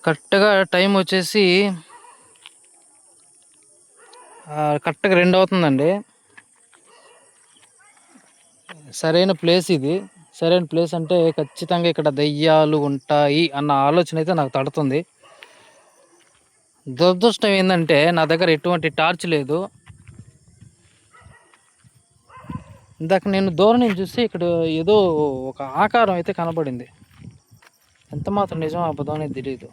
కరెక్ట్‌గా టైం వచ్చేసి కరెక్ట్‌గా 2 అవుతుందండి. సరైన ప్లేస్ ఇది. సరైన ప్లేస్ అంటే ఖచ్చితంగా ఇక్కడ దెయ్యాలు ఉంటాయి అన్న ఆలోచన అయితే నాకు తడుతుంది. దురదృష్టం ఏందంటే నా దగ్గర ఎటువంటి టార్చ్ లేదు. ఇందాక నేను దూరం నుంచి చూస్తే ఇక్కడ ఏదో ఒక ఆకారం అయితే కనపడింది. ఎంత మాత్రం నిజమో అబద్ధమో అనేది తెలీదు.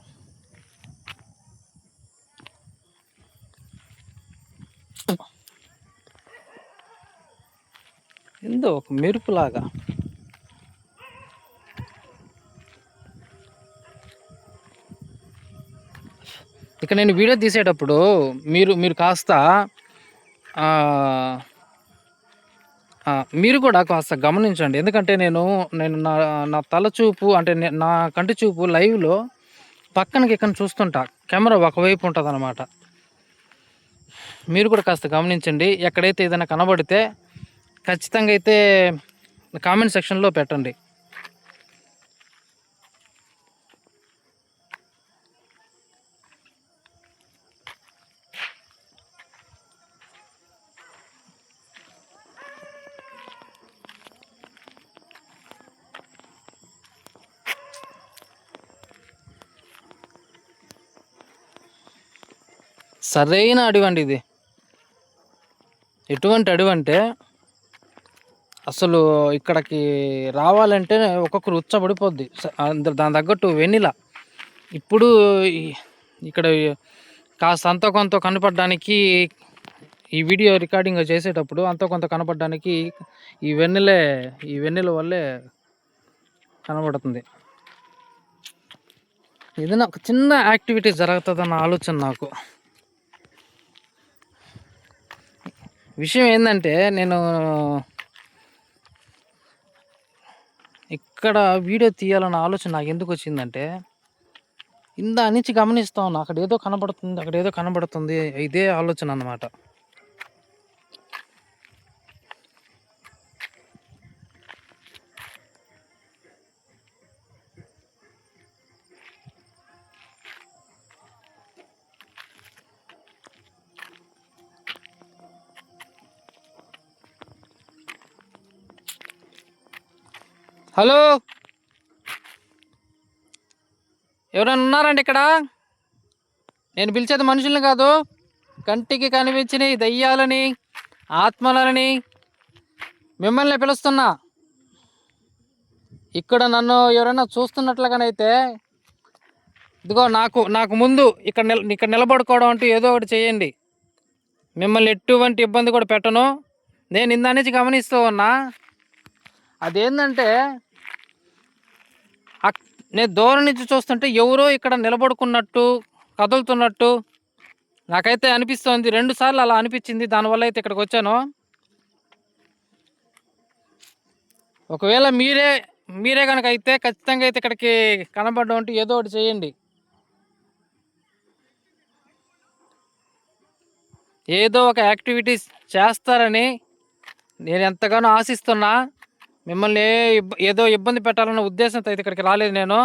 ఏందో ఒక మెరుపులాగా. ఇక నేను వీడియో తీసేటప్పుడు మీరు మీరు కాస్త ఆహ్, మీరు కూడా కాస్త గమనించండి. ఎందుకంటే నేను నేను నా నా తల చూపు అంటే నా కంటి చూపు లైవ్‌లో పక్కన గిక్కన చూస్తుంటా. కెమెరా ఒకవైపు ఉంటదనమాట. మీరు కూడా కాస్త గమనించండి. ఎక్కడైతే ఏదైనా కనబడితే ఖచ్చితంగా అయితే కామెంట్ సెక్షన్‌లో పెట్టండి. సరైన అడవండి ఇది. ఎటువంటి అడవంటే అసలు ఇక్కడికి రావాలంటే ఒక్కొక్కరు ఉచ్చబడిపోద్ది. దాని తగ్గట్టు వెన్నెల. ఇప్పుడు ఇక్కడ కాస్త అంతో కొంత కనపడడానికి ఈ వీడియో రికార్డింగ్ చేసేటప్పుడు అంతో కొంత కనపడడానికి ఈ వెన్నెల వల్లే కనబడుతుంది. ఏదైనా ఒక చిన్న యాక్టివిటీ జరుగుతుందన్న ఆలోచన నాకు. విషయం ఏంటంటే నేను ఇక్కడ వీడియో తీయాలన్న ఆలోచన నాకు ఎందుకు వచ్చిందంటే ఇందా నుంచి గమనిస్తా ఉన్నా. అక్కడ ఏదో కనబడుతుంది. ఇదే ఆలోచన అన్నమాట. హలో, ఎవరైనా ఉన్నారండి ఇక్కడ? నేను పిలిచేది మనుషుల్ని కాదు, కంటికి కనిపించిన దయ్యాలని, ఆత్మలని మిమ్మల్ని పిలుస్తున్నా. ఇక్కడ నన్ను ఎవరైనా చూస్తున్నట్లుగానైతే ఇదిగో నాకు నాకు ముందు ఇక్కడ నిలబడుకోవడం అంటూ ఏదో ఒకటి చేయండి. మిమ్మల్ని ఎటువంటి ఇబ్బంది కూడా పెట్టను. నేను ఇందా నుంచి గమనిస్తూ ఉన్నా. అదేంటంటే నేను దూరం నుంచి చూస్తుంటే ఎవరో ఇక్కడ నిలబడుకున్నట్టు, కదులుతున్నట్టు నాకైతే అనిపిస్తోంది. 2 సార్లు అలా అనిపించింది. దానివల్ల అయితే ఇక్కడికి వచ్చాను. ఒకవేళ మీరే కనుక అయితే ఖచ్చితంగా అయితే ఇక్కడికి కనబడడం అంటూ ఏదో ఒకటి చేయండి. ఏదో ఒక యాక్టివిటీస్ చేస్తారని నేను ఎంతగానో ఆశిస్తున్నా. మిమ్మల్ని ఏదో ఇబ్బంది పెట్టాలన్న ఉద్దేశంతో అయితే ఇక్కడికి రాలేదు నేను.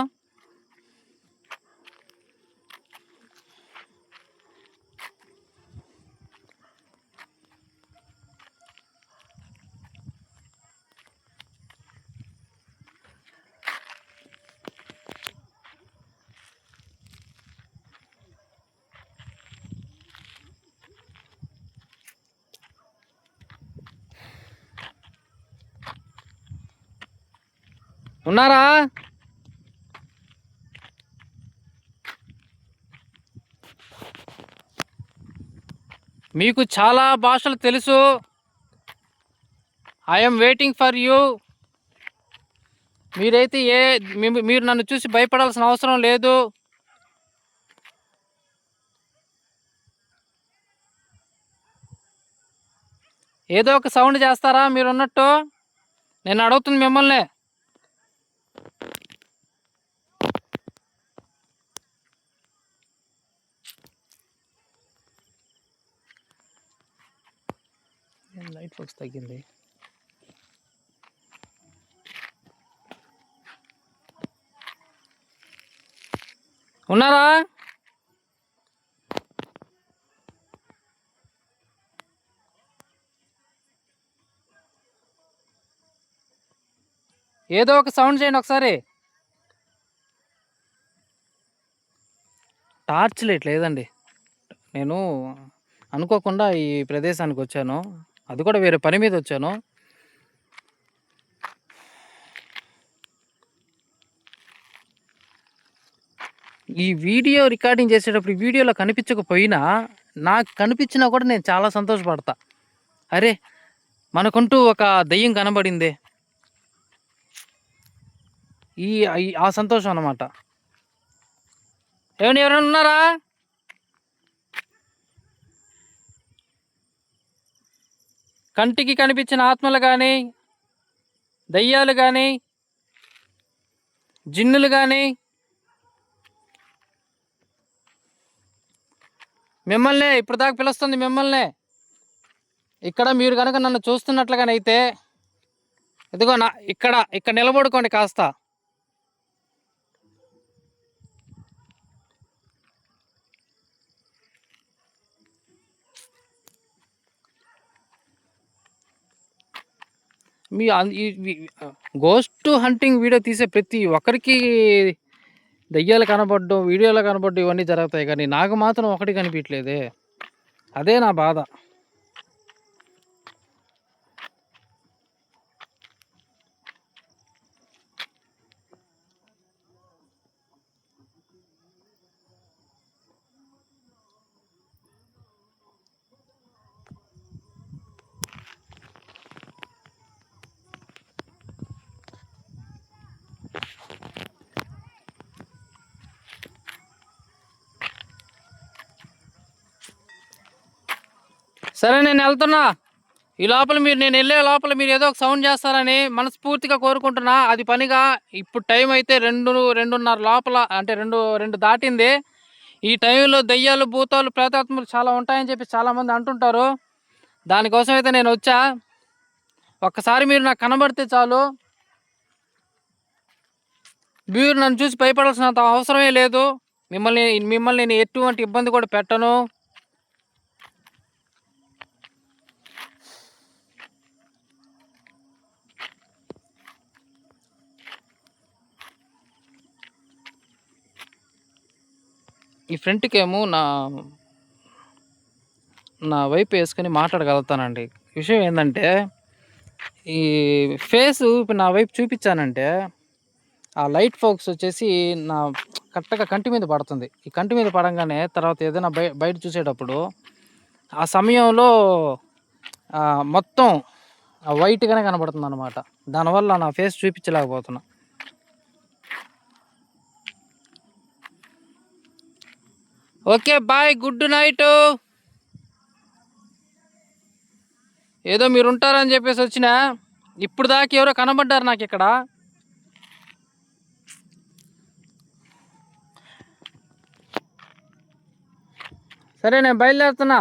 ఉన్నారా? మీకు చాలా భాషలు తెలుసు. I'm waiting for you. మీరైతే మీరు నన్ను చూసి భయపడాల్సిన అవసరం లేదు. ఏదో ఒక సౌండ్ చేస్తారా మీరున్నట్టు? నేను అడుగుతుంది మిమ్మల్ని. లైట్ ఫోక్స్ తగ్గింది. ఉన్నారా? ఏదో ఒక సౌండ్ చేయండి ఒకసారి. టార్చ్ లైట్ లేదండి. నేను అనుకోకుండా ఈ ప్రదేశానికి వచ్చాను, అది కూడా వేరే పని మీద వచ్చాను. ఈ వీడియో రికార్డింగ్ చేసేటప్పుడు ఈ వీడియోలో కనిపించకపోయినా నాకు కనిపించినా కూడా నేను చాలా సంతోషపడతా. అరే, మనకుంటూ ఒక దెయ్యం కనబడిందే, ఆ సంతోషం అన్నమాట. ఏమండి, ఎవరైనా ఉన్నారా? కంటికి కనిపించిన ఆత్మలు కానీ, దయ్యాలు కానీ, జిన్నులు కానీ మిమ్మల్నే ఇప్పుడు దాకా పిలుస్తుంది, మిమ్మల్నే. ఇక్కడ మీరు కనుక నన్ను చూస్తున్నట్లుగానైతే ఇదిగో ఇక్కడ నిలబడుకోండి కాస్త. మీ గోస్ట్ హంటింగ్ వీడియో తీసే ప్రతి ఒక్కరికి దయ్యాలు కనబడ్డం, వీడియోలో కనబడ్డం ఇవన్నీ జరుగుతాయి, కానీ నాకు మాత్రం ఒకటి కనిపించలేదే. అదే నా బాధ. సరే, నేను వెళ్తున్నా. ఈ లోపల నేను వెళ్ళే లోపల మీరు ఏదో ఒక సౌండ్ చేస్తారని మనస్ఫూర్తిగా కోరుకుంటున్నా. అది పనిగా ఇప్పుడు టైం అయితే 2:30 లోపల, అంటే 2 దాటింది. ఈ టైంలో దయ్యాలు, భూతాలు, ప్రేతాత్మలు చాలా ఉంటాయని చెప్పి చాలామంది అంటుంటారు. దానికోసం అయితే నేను వచ్చా. ఒక్కసారి మీరు నాకు కనబడితే చాలు. మీరు నన్ను చూసి భయపడాల్సినంత అవసరమే లేదు. మిమ్మల్ని నేను ఎటువంటి ఇబ్బంది కూడా పెట్టను. ఈ ఫ్రంట్కేమో నా వైపు వేసుకొని మాట్లాడగలుగుతానండి. విషయం ఏంటంటే, ఈ ఫేసు ఇప్పుడు నా వైపు చూపించానంటే ఆ లైట్ ఫోకస్ వచ్చేసి కరెక్ట్గా కంటి మీద పడుతుంది. ఈ కంటి మీద పడంగానే తర్వాత ఏదైనా బయట చూసేటప్పుడు ఆ సమయంలో మొత్తం వైట్గానే కనబడుతుంది అన్నమాట. దానివల్ల నా ఫేస్ చూపించలేకపోతున్నా. Okay, bye, good night. ఏదో మీరు ఉంటారని చెప్పేసి వచ్చిన, ఇప్పుడు దాకా ఎవరో కనబడ్డారు నాకు ఇక్కడ. సరే, నేను బయలుదేరుతున్నా.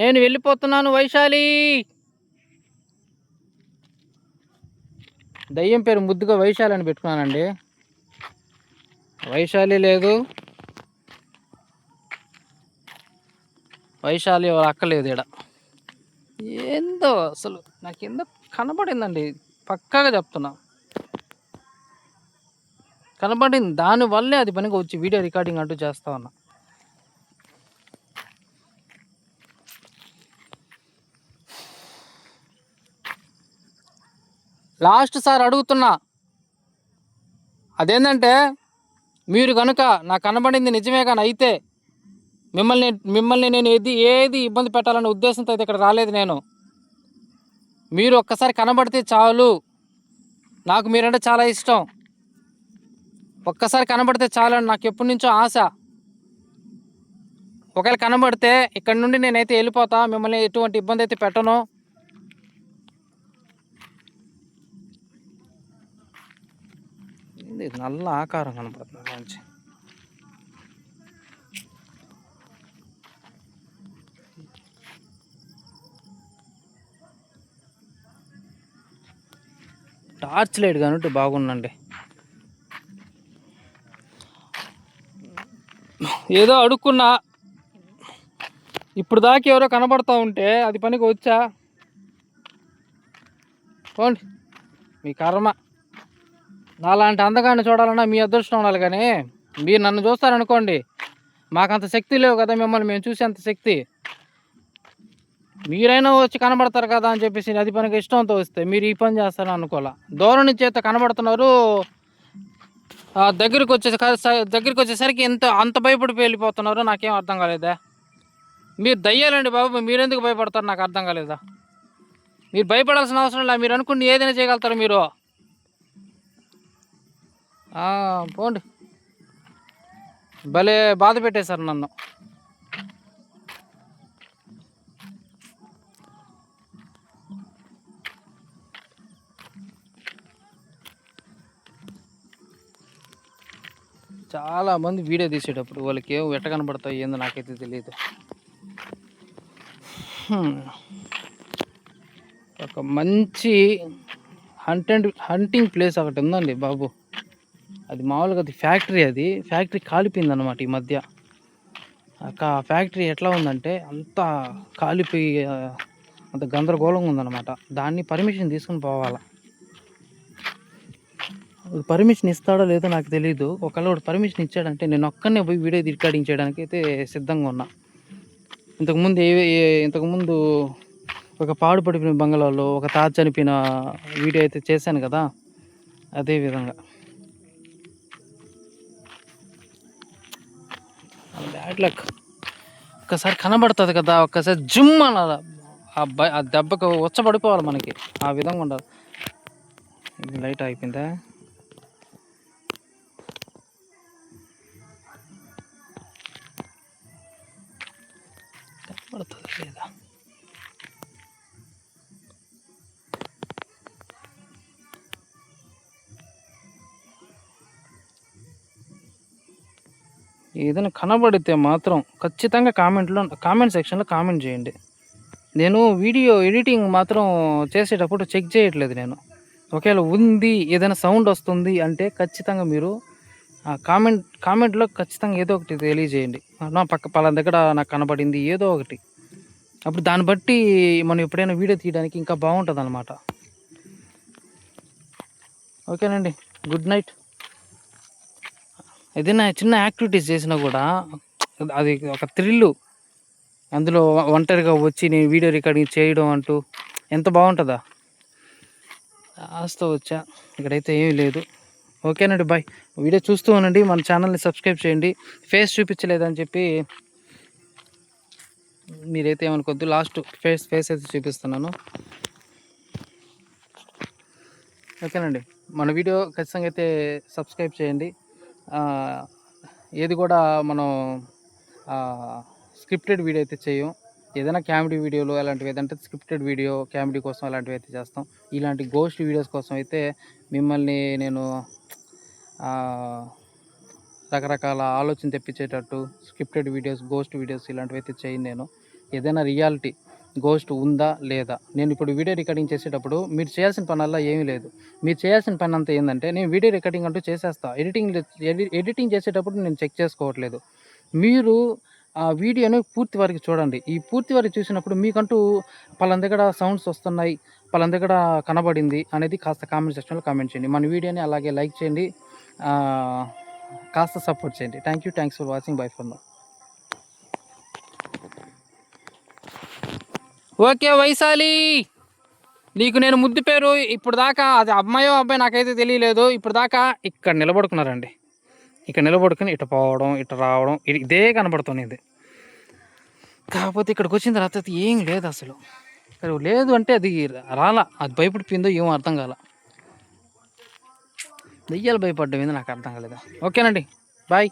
నేను వెళ్ళిపోతున్నాను వైశాలి. దయ్యం పేరు ముద్దుగా వైశాలి అని పెట్టుకున్నానండి. వైశాలి లేదు, వైశాలి ఎవరు అక్కలేదు ఇక్కడ. ఏందో అసలు నాకు ఎందుకు కనబడిందండి, పక్కాగా చెప్తున్నా కనబడింది. దానివల్లే అది పనిగా వచ్చి వీడియో రికార్డింగ్ అంటూ చేస్తా ఉన్నా. లాస్ట్ సార్ అడుగుతున్నా, అదేంటంటే మీరు కనుక నాకు కనబడింది నిజమే కానీ అయితే మిమ్మల్ని నేను ఏది ఇబ్బంది పెట్టాలనే ఉద్దేశంతో అయితే ఇక్కడ రాలేదు నేను. మీరు ఒక్కసారి కనబడితే చాలు, నాకు మీరంటే చాలా ఇష్టం. ఒక్కసారి కనబడితే చాలు అని నాకు ఎప్పటి నుంచో ఆశ. ఒకవేళ కనబడితే ఇక్కడ నుండి నేనైతే వెళ్ళిపోతా, మిమ్మల్ని ఎటువంటి ఇబ్బంది అయితే పెట్టను. ఇది నల్ల ఆకారం కనపడుతుంది మంచి. టార్చ్ లైట్ కానీ బాగుందండి. ఏదో అడుక్కున్నా, ఇప్పుడు దాకా ఎవరో కనబడతా ఉంటే అది పనికి వచ్చా. పోండి మీ కర్మ. నాలాంటి అందగాన్ని చూడాలన్నా మీ అదృష్టం ఉండాలి, కానీ మీరు నన్ను చూస్తారనుకోండి, మాకంత శక్తి లేవు కదా మిమ్మల్ని మేము చూసేంత శక్తి. మీరైనా వచ్చి కనబడతారు కదా అని చెప్పేసి అది పనికి ఇష్టంతో వస్తే మీరు ఈ పని చేస్తారని అనుకోవాలా. దూరం నుంచి అయితే కనబడుతున్నారు, దగ్గరికి వచ్చేసరికి అంత భయపడిపోయి వెళ్ళిపోతున్నారు. నాకేం అర్థం కాలేదా? మీరు దయ్యాలండి బాబు, మీరెందుకు భయపడతారు నాకు అర్థం కాలేదా? మీరు భయపడాల్సిన అవసరం లేదు, మీరు అనుకుంటే ఏదైనా చేయగలుగుతారు మీరు. పోండి, భలే బాధ పెట్టేశారు నన్ను. చాలామంది వీడియో తీసేటప్పుడు వాళ్ళకి ఏం ఎట్ట కనబడతాయి ఏందో నాకైతే తెలియదు. ఒక మంచి హంటింగ్ ప్లేస్ ఒకటి ఉందండి బాబు. అది మామూలుగా అది ఫ్యాక్టరీ కాలిపోయింది అనమాట ఈ మధ్య. ఫ్యాక్టరీ ఎట్లా ఉందంటే అంత కాలిపోయి అంత గందరగోళంగా ఉందన్నమాట. దాన్ని పర్మిషన్ తీసుకుని పోవాలా. పర్మిషన్ ఇస్తాడో లేదో నాకు తెలియదు. ఒకవేళ పర్మిషన్ ఇచ్చాడంటే నేను ఒక్కనే పోయి వీడియో రికార్డింగ్ చేయడానికి అయితే సిద్ధంగా ఉన్నా. ఇంతకుముందు ఒక పాడుపడిపోయిన బంగ్లాలో ఒక తాత చనిపోయిన వీడియో అయితే చేశాను కదా, అదే విధంగా. Bad luck. ఒక్కసారి కనబడుతుంది కదా, ఒక్కసారి జిమ్ అనాలి, ఆ దెబ్బకు వచ్చబడిపోవాలి మనకి, ఆ విధంగా ఉండాలి. లైట్ అయిపోయిందా? కనబడుతుంది లేదా? ఏదైనా కనబడితే మాత్రం ఖచ్చితంగా కామెంట్ సెక్షన్లో కామెంట్ చేయండి. నేను వీడియో ఎడిటింగ్ మాత్రం చేసేటప్పుడు చెక్ చేయట్లేదు నేను. ఒకవేళ ఉంది, ఏదైనా సౌండ్ వస్తుంది అంటే ఖచ్చితంగా మీరు కామెంట్లో ఖచ్చితంగా ఏదో ఒకటి తెలియజేయండి. నా పలానా దగ్గర నాకు కనబడింది ఏదో ఒకటి. అప్పుడు దాన్ని బట్టి మనం ఎప్పుడైనా వీడియో తీయడానికి ఇంకా బాగుంటుంది అన్నమాట. ఓకేనండి, గుడ్ నైట్. ఏదైనా చిన్న యాక్టివిటీస్ చేసినా కూడా అది ఒక థ్రిల్లు. అందులో ఒంటరిగా వచ్చి నేను వీడియో రికార్డింగ్ చేయడం అంటూ ఎంత బాగుంటుందా. ఆస్తో వచ్చా, ఇక్కడైతే ఏమీ లేదు. ఓకేనండి, బాయ్. వీడియో చూస్తూ ఉండండి, మన ఛానల్ని సబ్స్క్రైబ్ చేయండి. ఫేస్ చూపించలేదని చెప్పి మీరైతే ఏమనుకోద్దు, లాస్ట్ ఫేస్ అయితే చూపిస్తున్నాను. ఓకేనండి, మన వీడియో ఖచ్చితంగా అయితే సబ్స్క్రైబ్ చేయండి. ఏది కూడా మనం స్క్రిప్టెడ్ వీడియో అయితే చేయం. ఏదైనా కామెడీ వీడియోలు అలాంటివి ఏదంటే స్క్రిప్టెడ్ వీడియో కామెడీ కోసం అలాంటివి అయితే చేస్తాం. ఇలాంటి గోస్ట్ వీడియోస్ కోసం అయితే మిమ్మల్ని నేను రకరకాల ఆలోచన తెప్పించేటట్టు స్క్రిప్టెడ్ వీడియోస్, గోస్ట్ వీడియోస్ ఇలాంటివి అయితే చేయను నేను. ఏదైనా రియాలిటీ గోస్ట్ ఉందా లేదా, నేను ఇప్పుడు వీడియో రికార్డింగ్ చేసేటప్పుడు మీరు చేయాల్సిన పనల్లా ఏమీ లేదు. మీరు చేయాల్సిన పని అంతా ఏంటంటే, నేను వీడియో రికార్డింగ్ అంటూ చేసేస్తా, ఎడిటింగ్ చేసేటప్పుడు నేను చెక్ చేసుకోవట్లేదు. మీరు ఆ వీడియోని పూర్తి వరకు చూడండి. ఈ పూర్తి వరకు చూసినప్పుడు మీకంటూ పలానా దగ్గర సౌండ్స్ వస్తున్నాయి, పలానా దగ్గర కనబడింది అనేది కాస్త కామెంట్ సెక్షన్లో కామెంట్ చేయండి. మన వీడియోని అలాగే లైక్ చేయండి, కాస్త సపోర్ట్ చేయండి. Thanks for watching. By for now. Okay Vaishali, నీకు నేను ముద్దు పేరు ఇప్పుడు దాకా అది అమ్మాయో అబ్బాయి నాకైతే తెలియలేదు. ఇప్పుడు దాకా ఇక్కడ నిలబడుకున్నారండి, ఇక్కడ నిలబడుకుని ఇటు పోవడం ఇటు రావడం ఇదే కనబడుతుంది. కాకపోతే ఇక్కడికి వచ్చిన తర్వాత ఏం లేదు అసలు. లేదు అంటే అది అది భయపడిపోయిందో ఏమో అర్థం కాల. దెయ్యాలు భయపడ్డం ఏందో నాకు అర్థం కాలేదు. ఓకేనండి, బాయ్.